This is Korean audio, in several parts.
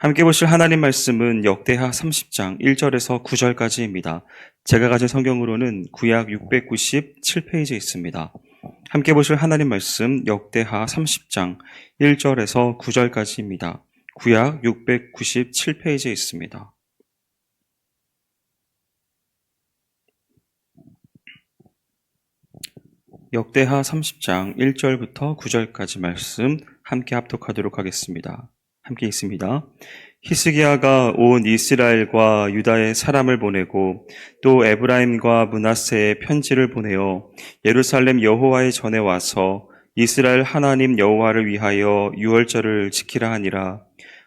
함께 보실 하나님 말씀은 역대하 30장 1절에서 9절까지입니다. 제가 가진 성경으로는 구약 697페이지에 있습니다. 함께 보실 하나님 말씀 역대하 30장 1절에서 9절까지입니다. 구약 697페이지에 있습니다. 역대하 30장 1절부터 9절까지 말씀 함께 합독하도록 하겠습니다. 함께 있습니다. 히스기야가 온 이스라엘과 유다의 사람을 보내고 또 에브라임과 므낫세에 편지를 보내어 예루살렘 여호와의 전에 와서 이스라엘 하나님 여호와를 위하여 유월절을 지키라 하니라.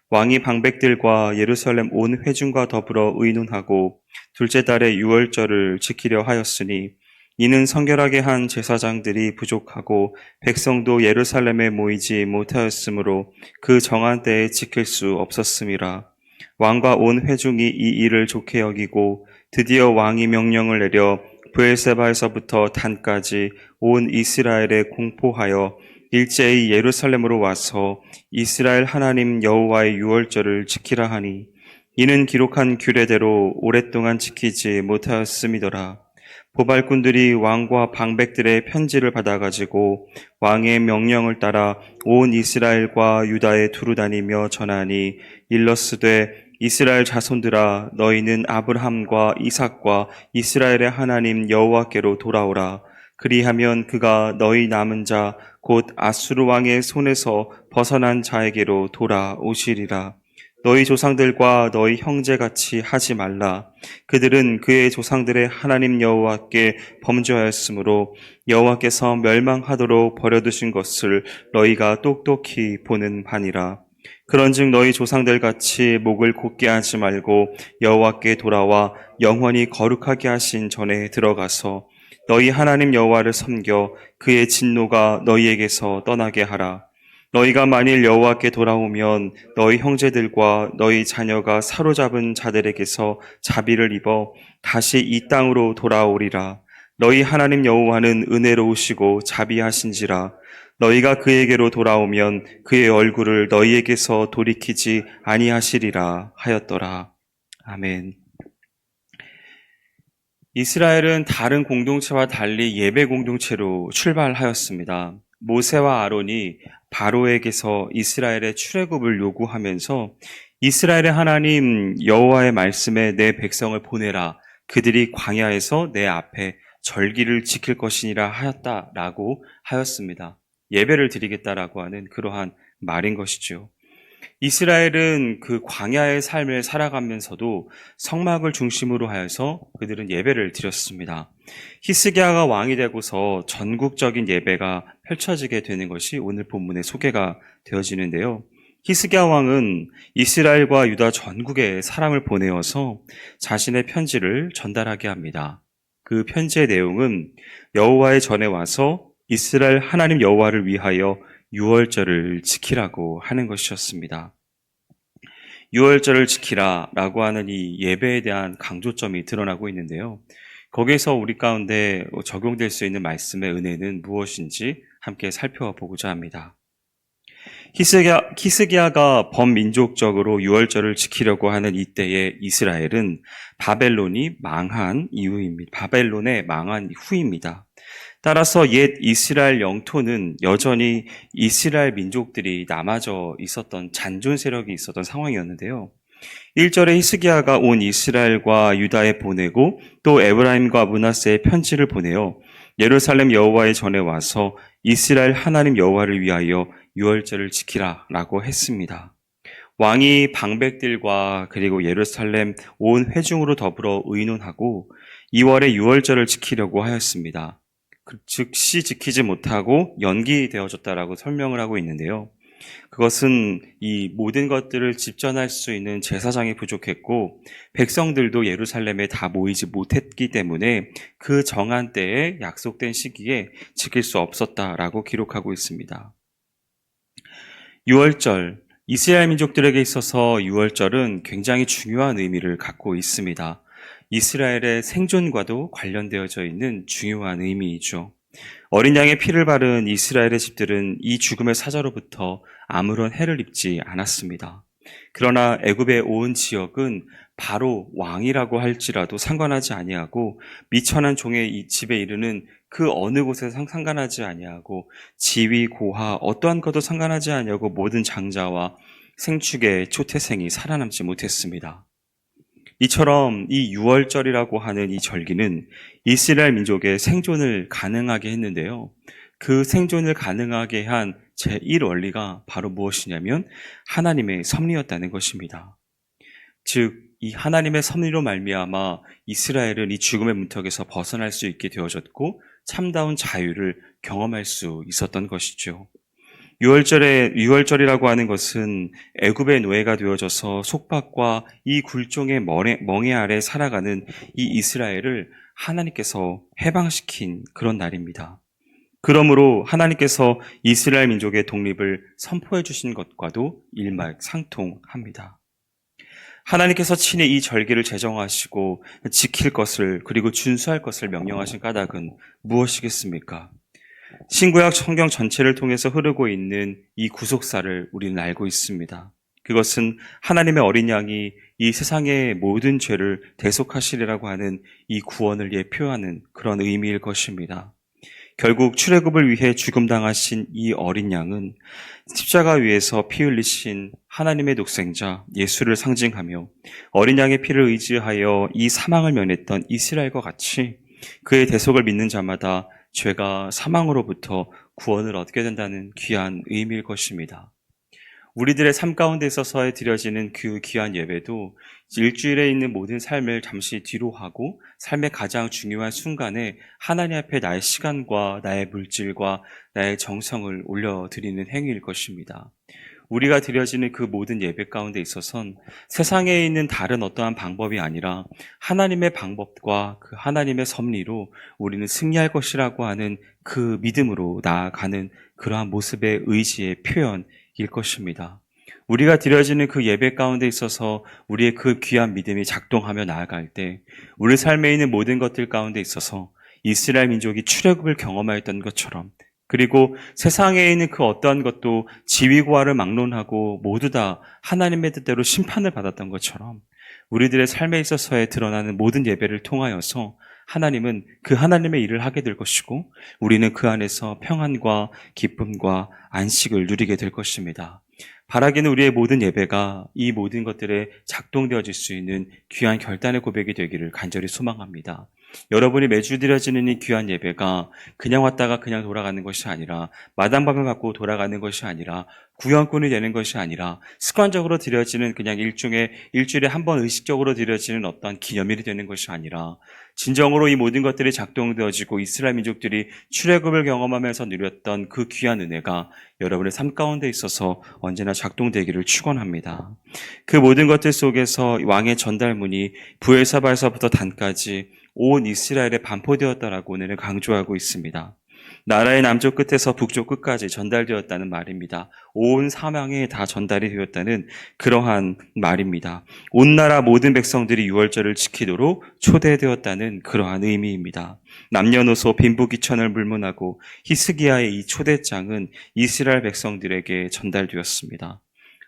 왕이 방백들과 예루살렘 온 회중과 더불어 의논하고 둘째 달에 유월절을 지키려 하였으니 이는 성결하게 한 제사장들이 부족하고 백성도 예루살렘에 모이지 못하였으므로 그 정한 때에 지킬 수 없었음이라. 왕과 온 회중이 이 일을 좋게 여기고 드디어 왕이 명령을 내려 브엘세바에서부터 단까지 온 이스라엘에 공포하여 일제히 예루살렘으로 와서 이스라엘 하나님 여호와의 유월절을 지키라 하니 이는 기록한 규례대로 오랫동안 지키지 못하였음이더라. 보발꾼들이 왕과 방백들의 편지를 받아가지고 왕의 명령을 따라 온 이스라엘과 유다에 두루 다니며 전하니 일러스되 이스라엘 자손들아 너희는 아브라함과 이삭과 이스라엘의 하나님 여호와께로 돌아오라. 그리하면 그가 너희 남은 자 곧 아수르 왕의 손에서 벗어난 자에게로 돌아오시리라. 너희 조상들과 너희 형제같이 하지 말라. 그들은 그의 조상들의 하나님 여호와께 범죄하였으므로 여호와께서 멸망하도록 버려두신 것을 너희가 똑똑히 보는 바니라. 그런즉 너희 조상들같이 목을 곧게 하지 말고 여호와께 돌아와 영원히 거룩하게 하신 전에 들어가서 너희 하나님 여호와를 섬겨 그의 진노가 너희에게서 떠나게 하라. 너희가 만일 여호와께 돌아오면 너희 형제들과 너희 자녀가 사로잡은 자들에게서 자비를 입어 다시 이 땅으로 돌아오리라. 너희 하나님 여호와는 은혜로우시고 자비하신지라. 너희가 그에게로 돌아오면 그의 얼굴을 너희에게서 돌이키지 아니하시리라 하였더라. 아멘. 이스라엘은 다른 공동체와 달리 예배 공동체로 출발하였습니다. 모세와 아론이 바로에게서 이스라엘의 출애굽을 요구하면서 이스라엘의 하나님 여호와의 말씀에 내 백성을 보내라. 그들이 광야에서 내 앞에 절기를 지킬 것이니라 하였다라고 하였습니다. 예배를 드리겠다라고 하는 그러한 말인 것이죠. 이스라엘은 그 광야의 삶을 살아가면서도 성막을 중심으로 하여서 그들은 예배를 드렸습니다. 히스기야가 왕이 되고서 전국적인 예배가 펼쳐지게 되는 것이 오늘 본문의 소개가 되어지는데요. 히스기야 왕은 이스라엘과 유다 전국에 사람을 보내어서 자신의 편지를 전달하게 합니다. 그 편지의 내용은 여호와의 전에 와서 이스라엘 하나님 여호와를 위하여 유월절을 지키라고 하는 것이었습니다. 유월절을 지키라 라고 하는 이 예배에 대한 강조점이 드러나고 있는데요. 거기에서 우리 가운데 적용될 수 있는 말씀의 은혜는 무엇인지 함께 살펴보고자 합니다. 히스기야가 범민족적으로 유월절을 지키려고 하는 이때의 이스라엘은 바벨론이 망한 이후입니다. 바벨론에 망한 후입니다. 따라서 옛 이스라엘 영토는 여전히 이스라엘 민족들이 남아져 있었던 잔존 세력이 있었던 상황이었는데요. 1절에 히스기야가 온 이스라엘과 유다에 보내고 또 에브라임과 므낫세에 편지를 보내어 예루살렘 여호와의 전에 와서 이스라엘 하나님 여호와를 위하여 유월절을 지키라라고 했습니다. 왕이 방백들과 그리고 예루살렘 온 회중으로 더불어 의논하고 2월에 유월절을 지키려고 하였습니다. 즉시 지키지 못하고 연기되어졌다라고 설명을 하고 있는데요. 그것은 이 모든 것들을 집전할 수 있는 제사장이 부족했고 백성들도 예루살렘에 다 모이지 못했기 때문에 그 정한 때에 약속된 시기에 지킬 수 없었다라고 기록하고 있습니다. 유월절, 이스라엘 민족들에게 있어서 유월절은 굉장히 중요한 의미를 갖고 있습니다. 이스라엘의 생존과도 관련되어져 있는 중요한 의미이죠. 어린 양의 피를 바른 이스라엘의 집들은 이 죽음의 사자로부터 아무런 해를 입지 않았습니다. 그러나 애굽의 온 지역은 바로 왕이라고 할지라도 상관하지 아니하고 미천한 종의 이 집에 이르는 그 어느 곳에서 상관하지 아니하고 지위 고하 어떠한 것도 상관하지 아니하고 모든 장자와 생축의 초태생이 살아남지 못했습니다. 이처럼 이 유월절이라고 하는 이 절기는 이스라엘 민족의 생존을 가능하게 했는데요. 그 생존을 가능하게 한 제1원리가 바로 무엇이냐면 하나님의 섭리였다는 것입니다. 즉, 이 하나님의 섭리로 말미암아 이스라엘은 이 죽음의 문턱에서 벗어날 수 있게 되어졌고 참다운 자유를 경험할 수 있었던 것이죠. 유월절이라고 하는 것은 애굽의 노예가 되어져서 속박과 이 굴종의 멍에 아래 살아가는 이 이스라엘을 하나님께서 해방시킨 그런 날입니다. 그러므로 하나님께서 이스라엘 민족의 독립을 선포해 주신 것과도 일맥상통합니다. 하나님께서 친히 이 절기를 제정하시고 지킬 것을 그리고 준수할 것을 명령하신 까닭은 무엇이겠습니까? 신구약 성경 전체를 통해서 흐르고 있는 이 구속사를 우리는 알고 있습니다. 그것은 하나님의 어린 양이 이 세상의 모든 죄를 대속하시리라고 하는 이 구원을 예표하는 그런 의미일 것입니다. 결국 출애굽을 위해 죽음당하신 이 어린 양은 십자가 위에서 피 흘리신 하나님의 독생자 예수를 상징하며 어린 양의 피를 의지하여 이 사망을 면했던 이스라엘과 같이 그의 대속을 믿는 자마다 죄가 사망으로부터 구원을 얻게 된다는 귀한 의미일 것입니다. 우리들의 삶 가운데 있어서 드려지는 그 귀한 예배도 일주일에 있는 모든 삶을 잠시 뒤로 하고 삶의 가장 중요한 순간에 하나님 앞에 나의 시간과 나의 물질과 나의 정성을 올려드리는 행위일 것입니다. 우리가 드려지는 그 모든 예배 가운데 있어서는 세상에 있는 다른 어떠한 방법이 아니라 하나님의 방법과 그 하나님의 섭리로 우리는 승리할 것이라고 하는 그 믿음으로 나아가는 그러한 모습의 의지의 표현일 것입니다. 우리가 드려지는 그 예배 가운데 있어서 우리의 그 귀한 믿음이 작동하며 나아갈 때 우리 삶에 있는 모든 것들 가운데 있어서 이스라엘 민족이 출애굽을 경험하였던 것처럼 그리고 세상에 있는 그 어떠한 것도 지위고하를 막론하고 모두 다 하나님의 뜻대로 심판을 받았던 것처럼 우리들의 삶에 있어서의 드러나는 모든 예배를 통하여서 하나님은 그 하나님의 일을 하게 될 것이고 우리는 그 안에서 평안과 기쁨과 안식을 누리게 될 것입니다. 바라기는 우리의 모든 예배가 이 모든 것들에 작동되어질 수 있는 귀한 결단의 고백이 되기를 간절히 소망합니다. 여러분이 매주 드려지는 이 귀한 예배가 그냥 왔다가 그냥 돌아가는 것이 아니라 마당밥을 받고 돌아가는 것이 아니라 구연꾼이 되는 것이 아니라 습관적으로 드려지는 그냥 일주일에 한 번 의식적으로 드려지는 어떤 기념일이 되는 것이 아니라 진정으로 이 모든 것들이 작동되어지고 이스라엘 민족들이 출애굽을 경험하면서 누렸던 그 귀한 은혜가 여러분의 삶 가운데 있어서 언제나 작동되기를 축원합니다. 그 모든 것들 속에서 왕의 전달문이 부엘사바에서부터 단까지 온 이스라엘에 반포되었다라고 오늘 강조하고 있습니다. 나라의 남쪽 끝에서 북쪽 끝까지 전달되었다는 말입니다. 온 사방에 다 전달이 되었다는 그러한 말입니다. 온 나라 모든 백성들이 유월절을 지키도록 초대되었다는 그러한 의미입니다. 남녀노소 빈부귀천을 불문하고 히스기야의 이 초대장은 이스라엘 백성들에게 전달되었습니다.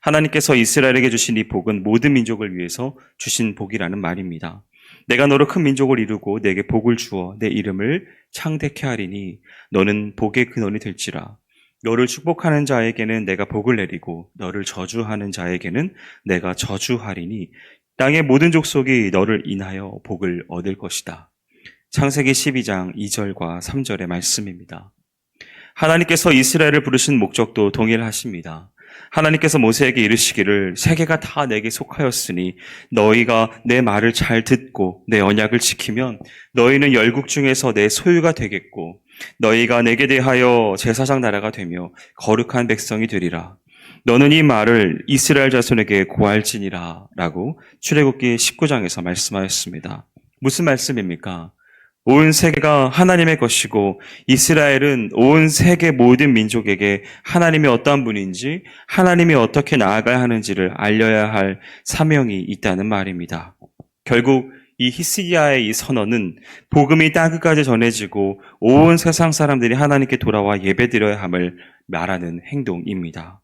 하나님께서 이스라엘에게 주신 이 복은 모든 민족을 위해서 주신 복이라는 말입니다. 내가 너로 큰 민족을 이루고 내게 복을 주어 내 이름을 창대케 하리니 너는 복의 근원이 될지라. 너를 축복하는 자에게는 내가 복을 내리고 너를 저주하는 자에게는 내가 저주하리니 땅의 모든 족속이 너를 인하여 복을 얻을 것이다. 창세기 12장 2절과 3절의 말씀입니다. 하나님께서 이스라엘을 부르신 목적도 동일하십니다. 하나님께서 모세에게 이르시기를 세계가 다 내게 속하였으니 너희가 내 말을 잘 듣고 내 언약을 지키면 너희는 열국 중에서 내 소유가 되겠고 너희가 내게 대하여 제사장 나라가 되며 거룩한 백성이 되리라. 너는 이 말을 이스라엘 자손에게 고할지니라 라고 출애굽기 19장에서 말씀하였습니다. 무슨 말씀입니까? 온 세계가 하나님의 것이고 이스라엘은 온 세계 모든 민족에게 하나님이 어떠한 분인지 하나님이 어떻게 나아가야 하는지를 알려야 할 사명이 있다는 말입니다. 결국 이 히스기야의 이 선언은 복음이 땅 끝까지 전해지고 온 세상 사람들이 하나님께 돌아와 예배드려야 함을 말하는 행동입니다.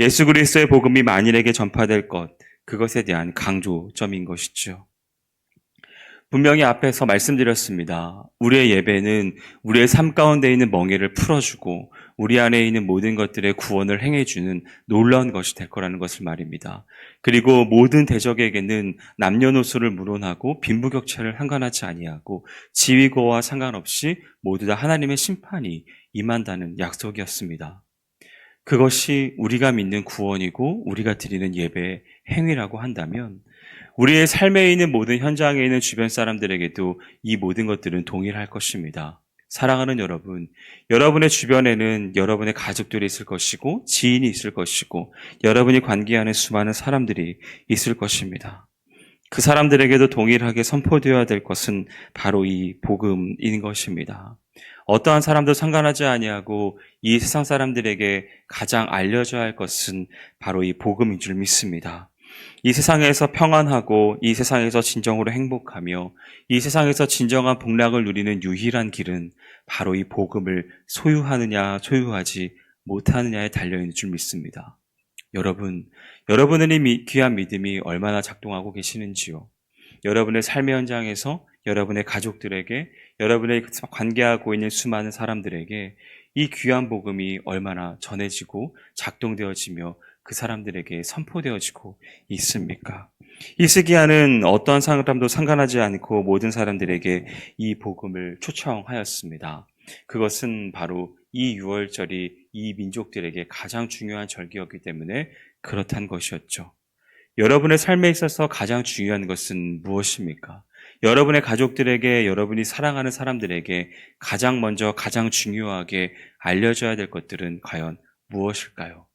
예수 그리스도의 복음이 만인에게 전파될 것, 그것에 대한 강조점인 것이죠. 분명히 앞에서 말씀드렸습니다. 우리의 예배는 우리의 삶 가운데 있는 멍에를 풀어주고 우리 안에 있는 모든 것들의 구원을 행해주는 놀라운 것이 될 거라는 것을 말입니다. 그리고 모든 대적에게는 남녀노소를 무론하고 빈부격차를 상관하지 아니하고 지위고와 상관없이 모두 다 하나님의 심판이 임한다는 약속이었습니다. 그것이 우리가 믿는 구원이고 우리가 드리는 예배의 행위라고 한다면 우리의 삶에 있는 모든 현장에 있는 주변 사람들에게도 이 모든 것들은 동일할 것입니다. 사랑하는 여러분, 여러분의 주변에는 여러분의 가족들이 있을 것이고 지인이 있을 것이고 여러분이 관계하는 수많은 사람들이 있을 것입니다. 그 사람들에게도 동일하게 선포되어야 될 것은 바로 이 복음인 것입니다. 어떠한 사람도 상관하지 아니하고 이 세상 사람들에게 가장 알려져야 할 것은 바로 이 복음인 줄 믿습니다. 이 세상에서 평안하고 이 세상에서 진정으로 행복하며 이 세상에서 진정한 복락을 누리는 유일한 길은 바로 이 복음을 소유하느냐 소유하지 못하느냐에 달려있는 줄 믿습니다. 여러분의 이 귀한 믿음이 얼마나 작동하고 계시는지요? 여러분의 삶의 현장에서 여러분의 가족들에게, 여러분의 관계하고 있는 수많은 사람들에게 이 귀한 복음이 얼마나 전해지고 작동되어지며 그 사람들에게 선포되어지고 있습니까? 히스기야는 어떠한 사람도 상관하지 않고 모든 사람들에게 이 복음을 초청하였습니다. 그것은 바로 이 유월절이 이 민족들에게 가장 중요한 절기였기 때문에 그렇단 것이었죠. 여러분의 삶에 있어서 가장 중요한 것은 무엇입니까? 여러분의 가족들에게, 여러분이 사랑하는 사람들에게 가장 먼저 가장 중요하게 알려줘야 될 것들은 과연 무엇일까요?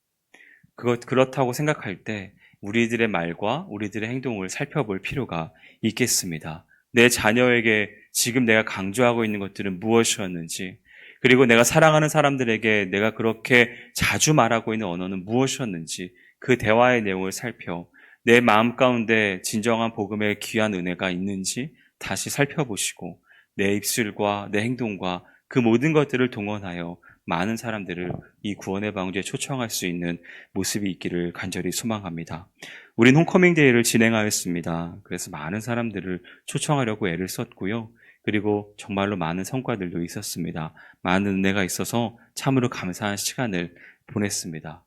그렇다고 생각할 때 우리들의 말과 우리들의 행동을 살펴볼 필요가 있겠습니다. 내 자녀에게 지금 내가 강조하고 있는 것들은 무엇이었는지, 그리고 내가 사랑하는 사람들에게 내가 그렇게 자주 말하고 있는 언어는 무엇이었는지 그 대화의 내용을 살펴 내 마음 가운데 진정한 복음의 귀한 은혜가 있는지 다시 살펴보시고 내 입술과 내 행동과 그 모든 것들을 동원하여 많은 사람들을 이 구원의 방주에 초청할 수 있는 모습이 있기를 간절히 소망합니다. 우린 홈커밍 데이를 진행하였습니다. 그래서 많은 사람들을 초청하려고 애를 썼고요. 그리고 정말로 많은 성과들도 있었습니다. 많은 은혜가 있어서 참으로 감사한 시간을 보냈습니다.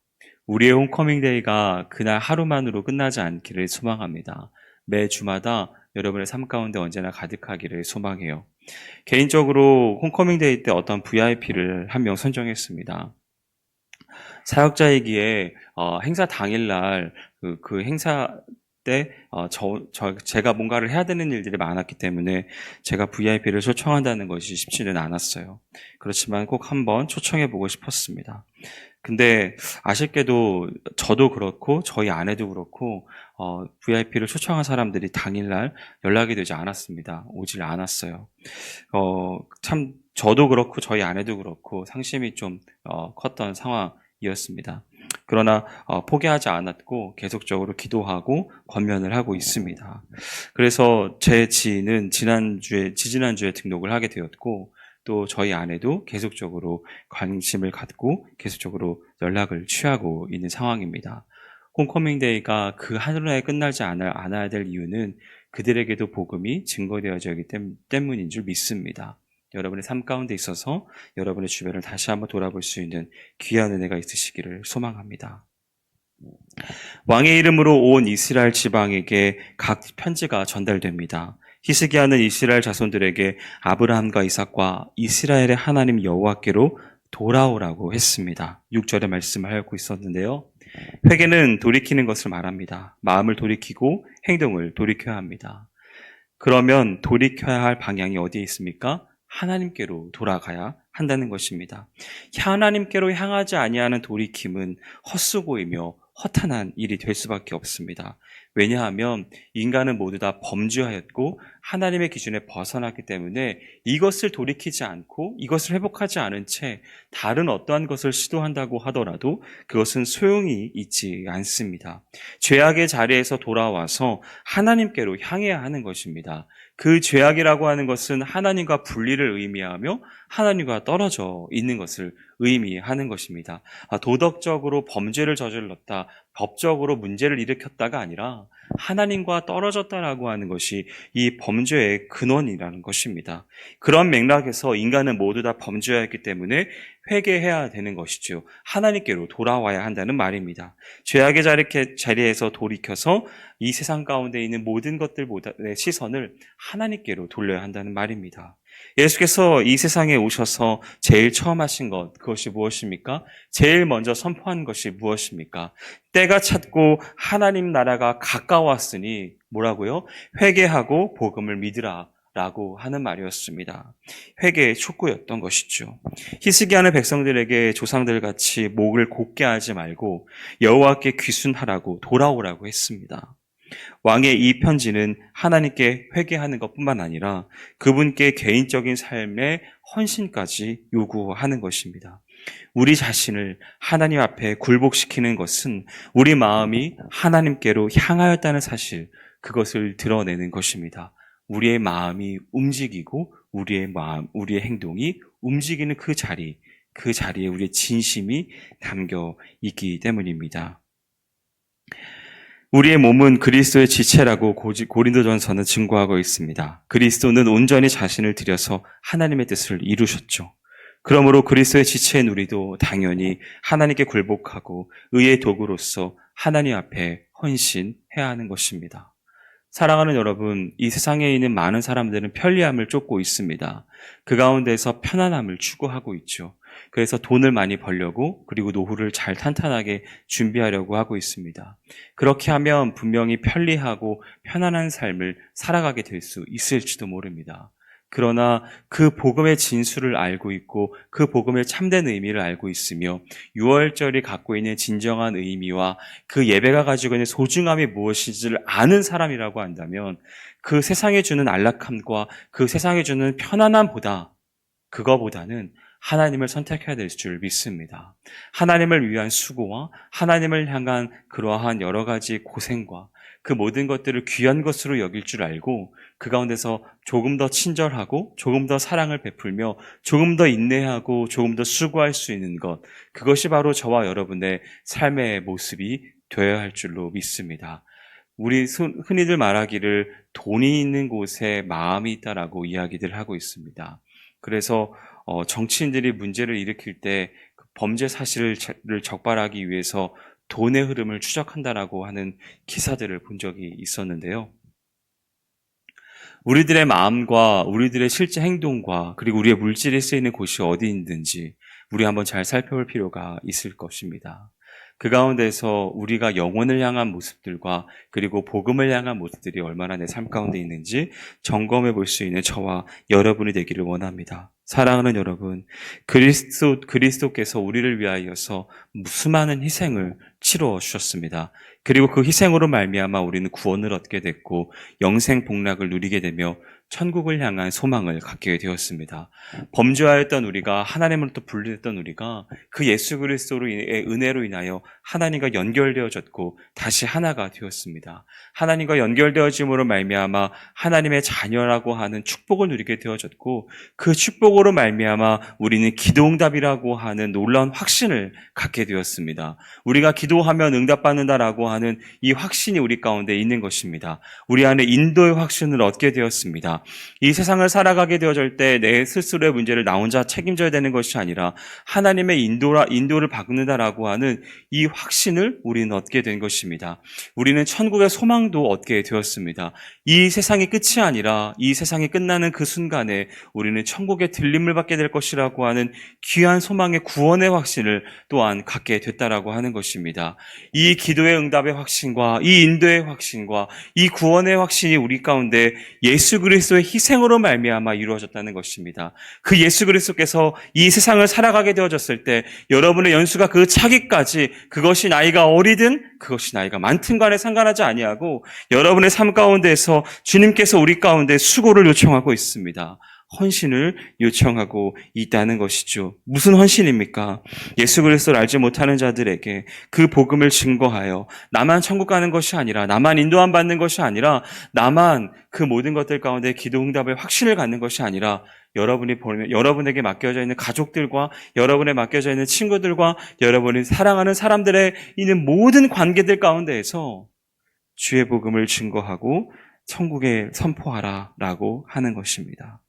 우리의 홈커밍 데이가 그날 하루만으로 끝나지 않기를 소망합니다. 매 주마다 여러분의 삶 가운데 언제나 가득하기를 소망해요. 개인적으로 홈커밍 데이 때 어떤 VIP를 한 명 선정했습니다. 사역자이기에 행사 당일날 그 행사 때 제가 뭔가를 해야 되는 일들이 많았기 때문에 제가 VIP를 초청한다는 것이 쉽지는 않았어요. 그렇지만 꼭 한번 초청해보고 싶었습니다. 근데 아쉽게도 저도 그렇고 저희 아내도 그렇고 VIP를 초청한 사람들이 당일날 연락이 되지 않았습니다. 오질 않았어요. 참 저도 그렇고 저희 아내도 그렇고 상심이 좀 컸던 상황이었습니다. 그러나 포기하지 않았고 계속적으로 기도하고 권면을 하고 있습니다. 그래서 제 지인은 지지난주에 등록을 하게 되었고 또 저희 아내도 계속적으로 관심을 갖고 계속적으로 연락을 취하고 있는 상황입니다. 홈커밍 데이가 그 하루에 끝나지 않아야 될 이유는 그들에게도 복음이 증거되어지기 때문인 줄 믿습니다. 여러분의 삶 가운데 있어서 여러분의 주변을 다시 한번 돌아볼 수 있는 귀한 은혜가 있으시기를 소망합니다. 왕의 이름으로 온 이스라엘 지방에게 각 편지가 전달됩니다. 히스기야는 이스라엘 자손들에게 아브라함과 이삭과 이스라엘의 하나님 여호와께로 돌아오라고 했습니다. 6절의 말씀을 하고 있었는데요. 회개는 돌이키는 것을 말합니다. 마음을 돌이키고 행동을 돌이켜야 합니다. 그러면 돌이켜야 할 방향이 어디에 있습니까? 하나님께로 돌아가야 한다는 것입니다. 하나님께로 향하지 아니하는 돌이킴은 헛수고이며 허탄한 일이 될 수밖에 없습니다. 왜냐하면 인간은 모두 다 범죄하였고 하나님의 기준에 벗어났기 때문에 이것을 돌이키지 않고 이것을 회복하지 않은 채 다른 어떠한 것을 시도한다고 하더라도 그것은 소용이 있지 않습니다. 죄악의 자리에서 돌아와서 하나님께로 향해야 하는 것입니다. 그 죄악이라고 하는 것은 하나님과 분리를 의미하며 하나님과 떨어져 있는 것을 의미하는 것입니다. 도덕적으로 범죄를 저질렀다, 법적으로 문제를 일으켰다가 아니라 하나님과 떨어졌다라고 하는 것이 이 범죄의 근원이라는 것입니다. 그런 맥락에서 인간은 모두 다 범죄였기 때문에 회개해야 되는 것이죠. 하나님께로 돌아와야 한다는 말입니다. 죄악의 자리에서 돌이켜서 이 세상 가운데 있는 모든 것들보다의 시선을 하나님께로 돌려야 한다는 말입니다. 예수께서 이 세상에 오셔서 제일 처음 하신 것, 그것이 무엇입니까? 제일 먼저 선포한 것이 무엇입니까? 때가 찼고 하나님 나라가 가까웠으니 뭐라고요? 회개하고 복음을 믿으라 라고 하는 말이었습니다. 회개의 촉구였던 것이죠. 히스기야는 백성들에게 조상들 같이 목을 곧게 하지 말고 여호와께 귀순하라고 돌아오라고 했습니다. 왕의 이 편지는 하나님께 회개하는 것뿐만 아니라 그분께 개인적인 삶의 헌신까지 요구하는 것입니다. 우리 자신을 하나님 앞에 굴복시키는 것은 우리 마음이 하나님께로 향하였다는 사실, 그것을 드러내는 것입니다. 우리의 마음이 움직이고 우리의 행동이 움직이는 그 자리에 우리의 진심이 담겨 있기 때문입니다. 우리의 몸은 그리스도의 지체라고 고린도전서는 증거하고 있습니다. 그리스도는 온전히 자신을 들여서 하나님의 뜻을 이루셨죠. 그러므로 그리스도의 지체인 우리도 당연히 하나님께 굴복하고 의의 도구로서 하나님 앞에 헌신해야 하는 것입니다. 사랑하는 여러분, 이 세상에 있는 많은 사람들은 편리함을 쫓고 있습니다. 그 가운데서 편안함을 추구하고 있죠. 그래서 돈을 많이 벌려고, 그리고 노후를 잘 탄탄하게 준비하려고 하고 있습니다. 그렇게 하면 분명히 편리하고 편안한 삶을 살아가게 될 수 있을지도 모릅니다. 그러나 그 복음의 진수를 알고 있고 그 복음의 참된 의미를 알고 있으며 유월절이 갖고 있는 진정한 의미와 그 예배가 가지고 있는 소중함이 무엇인지를 아는 사람이라고 한다면 그 세상에 주는 안락함과 그 세상에 주는 그거보다는 하나님을 선택해야 될 줄 믿습니다. 하나님을 위한 수고와 하나님을 향한 그러한 여러 가지 고생과 그 모든 것들을 귀한 것으로 여길 줄 알고 그 가운데서 조금 더 친절하고 조금 더 사랑을 베풀며 조금 더 인내하고 조금 더 수고할 수 있는 것, 그것이 바로 저와 여러분의 삶의 모습이 되어야 할 줄로 믿습니다. 우리 흔히들 말하기를 돈이 있는 곳에 마음이 있다라고 이야기들 하고 있습니다. 그래서 정치인들이 문제를 일으킬 때 범죄 사실을 적발하기 위해서 돈의 흐름을 추적한다라고 하는 기사들을 본 적이 있었는데요. 우리들의 마음과 우리들의 실제 행동과 그리고 우리의 물질이 쓰이는 곳이 어디 있는지 우리 한번 잘 살펴볼 필요가 있을 것입니다. 그 가운데서 우리가 영혼을 향한 모습들과 그리고 복음을 향한 모습들이 얼마나 내 삶 가운데 있는지 점검해 볼 수 있는 저와 여러분이 되기를 원합니다. 사랑하는 여러분, 그리스도께서 우리를 위하여서 수많은 희생을 치러 주셨습니다. 그리고 그 희생으로 말미암아 우리는 구원을 얻게 됐고 영생 복락을 누리게 되며 천국을 향한 소망을 갖게 되었습니다. 범죄하였던 우리가, 하나님으로부터 분리됐던 우리가 그 예수 그리스도의 은혜로 인하여 하나님과 연결되어졌고 다시 하나가 되었습니다. 하나님과 연결되어짐으로 말미암아 하나님의 자녀라고 하는 축복을 누리게 되어졌고 그 축복으로 말미암아 우리는 기도응답이라고 하는 놀라운 확신을 갖게 되었습니다. 우리가 기도하면 응답받는다라고 하는 이 확신이 우리 가운데 있는 것입니다. 우리 안에 인도의 확신을 얻게 되었습니다. 이 세상을 살아가게 되어질 때 내 스스로의 문제를 나 혼자 책임져야 되는 것이 아니라 하나님의 인도를 받는다라고 하는 이 확신을 우리는 얻게 된 것입니다. 우리는 천국의 소망도 얻게 되었습니다. 이 세상이 끝이 아니라 이 세상이 끝나는 그 순간에 우리는 천국의 들림을 받게 될 것이라고 하는 귀한 소망의 구원의 확신을 또한 갖게 됐다라고 하는 것입니다. 이 기도의 응답의 확신과 이 인도의 확신과 이 구원의 확신이 우리 가운데 예수 그리스도의 희생으로 말미암아 이루어졌다는 것입니다. 그 예수 그리스도께서 이 세상을 살아가게 되어졌을 때 여러분의 연수가 그 차기까지 그것이 나이가 어리든 그것이 나이가 많든 간에 상관하지 아니하고 여러분의 삶 가운데에서 주님께서 우리 가운데 수고를 요청하고 있습니다. 헌신을 요청하고 있다는 것이죠. 무슨 헌신입니까? 예수 그리스도를 알지 못하는 자들에게 그 복음을 증거하여 나만 천국 가는 것이 아니라, 나만 인도함 받는 것이 아니라, 나만 그 모든 것들 가운데 기도 응답의 확신을 갖는 것이 아니라, 여러분에게 맡겨져 있는 가족들과, 여러분에 맡겨져 있는 친구들과, 여러분이 사랑하는 사람들의 있는 모든 관계들 가운데에서 주의 복음을 증거하고 천국에 선포하라라고 하는 것입니다.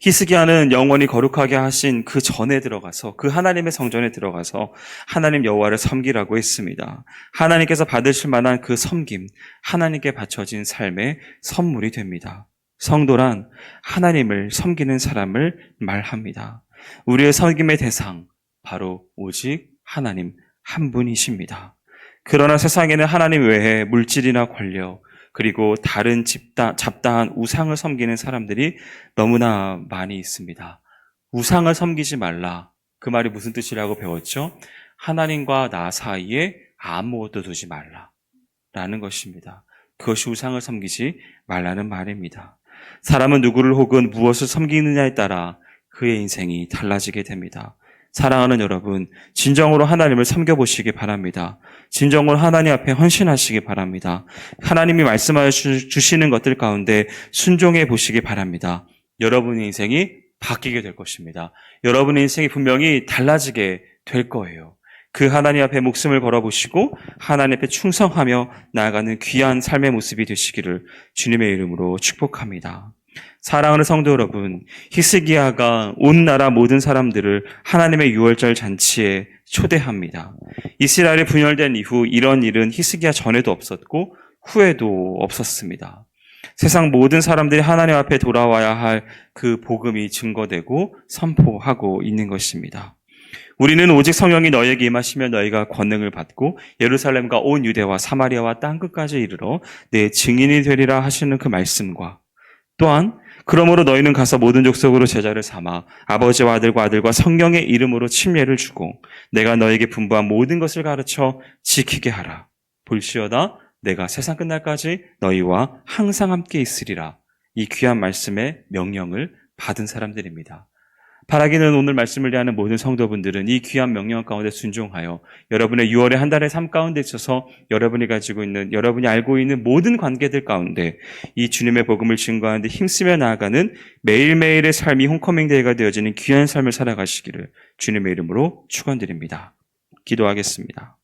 히스기야는 영원히 거룩하게 하신 그 전에 들어가서, 그 하나님의 성전에 들어가서 하나님 여호와를 섬기라고 했습니다. 하나님께서 받으실 만한 그 섬김, 하나님께 바쳐진 삶의 선물이 됩니다. 성도란 하나님을 섬기는 사람을 말합니다. 우리의 섬김의 대상, 바로 오직 하나님 한 분이십니다. 그러나 세상에는 하나님 외에 물질이나 권력, 그리고 다른 잡다한 우상을 섬기는 사람들이 너무나 많이 있습니다. 우상을 섬기지 말라. 그 말이 무슨 뜻이라고 배웠죠? 하나님과 나 사이에 아무것도 두지 말라 라는 것입니다. 그것이 우상을 섬기지 말라는 말입니다. 사람은 누구를 혹은 무엇을 섬기느냐에 따라 그의 인생이 달라지게 됩니다. 사랑하는 여러분, 진정으로 하나님을 섬겨보시기 바랍니다. 진정으로 하나님 앞에 헌신하시기 바랍니다. 하나님이 말씀하여 주시는 것들 가운데 순종해 보시기 바랍니다. 여러분의 인생이 바뀌게 될 것입니다. 여러분의 인생이 분명히 달라지게 될 거예요. 그 하나님 앞에 목숨을 걸어보시고 하나님 앞에 충성하며 나아가는 귀한 삶의 모습이 되시기를 주님의 이름으로 축복합니다. 사랑하는 성도 여러분, 히스기야가 온 나라 모든 사람들을 하나님의 유월절 잔치에 초대합니다. 이스라엘이 분열된 이후 이런 일은 히스기야 전에도 없었고 후에도 없었습니다. 세상 모든 사람들이 하나님 앞에 돌아와야 할 그 복음이 증거되고 선포하고 있는 것입니다. 우리는 오직 성령이 너희에게 임하시면 너희가 권능을 받고 예루살렘과 온 유대와 사마리아와 땅끝까지 이르러 내 증인이 되리라 하시는 그 말씀과, 또한 그러므로 너희는 가서 모든 족속으로 제자를 삼아 아버지와 아들과 성령의 이름으로 침례를 주고 내가 너에게 분부한 모든 것을 가르쳐 지키게 하라. 볼시어다 내가 세상 끝날까지 너희와 항상 함께 있으리라. 이 귀한 말씀의 명령을 받은 사람들입니다. 바라기는 오늘 말씀을 대하는 모든 성도분들은 이 귀한 명령 가운데 순종하여 여러분의 6월의 한 달의 삶 가운데 있어서 여러분이 가지고 있는, 여러분이 알고 있는 모든 관계들 가운데 이 주님의 복음을 증거하는 데 힘쓰며 나아가는 매일매일의 삶이 홈커밍데이가 되어지는 귀한 삶을 살아가시기를 주님의 이름으로 축원드립니다. 기도하겠습니다.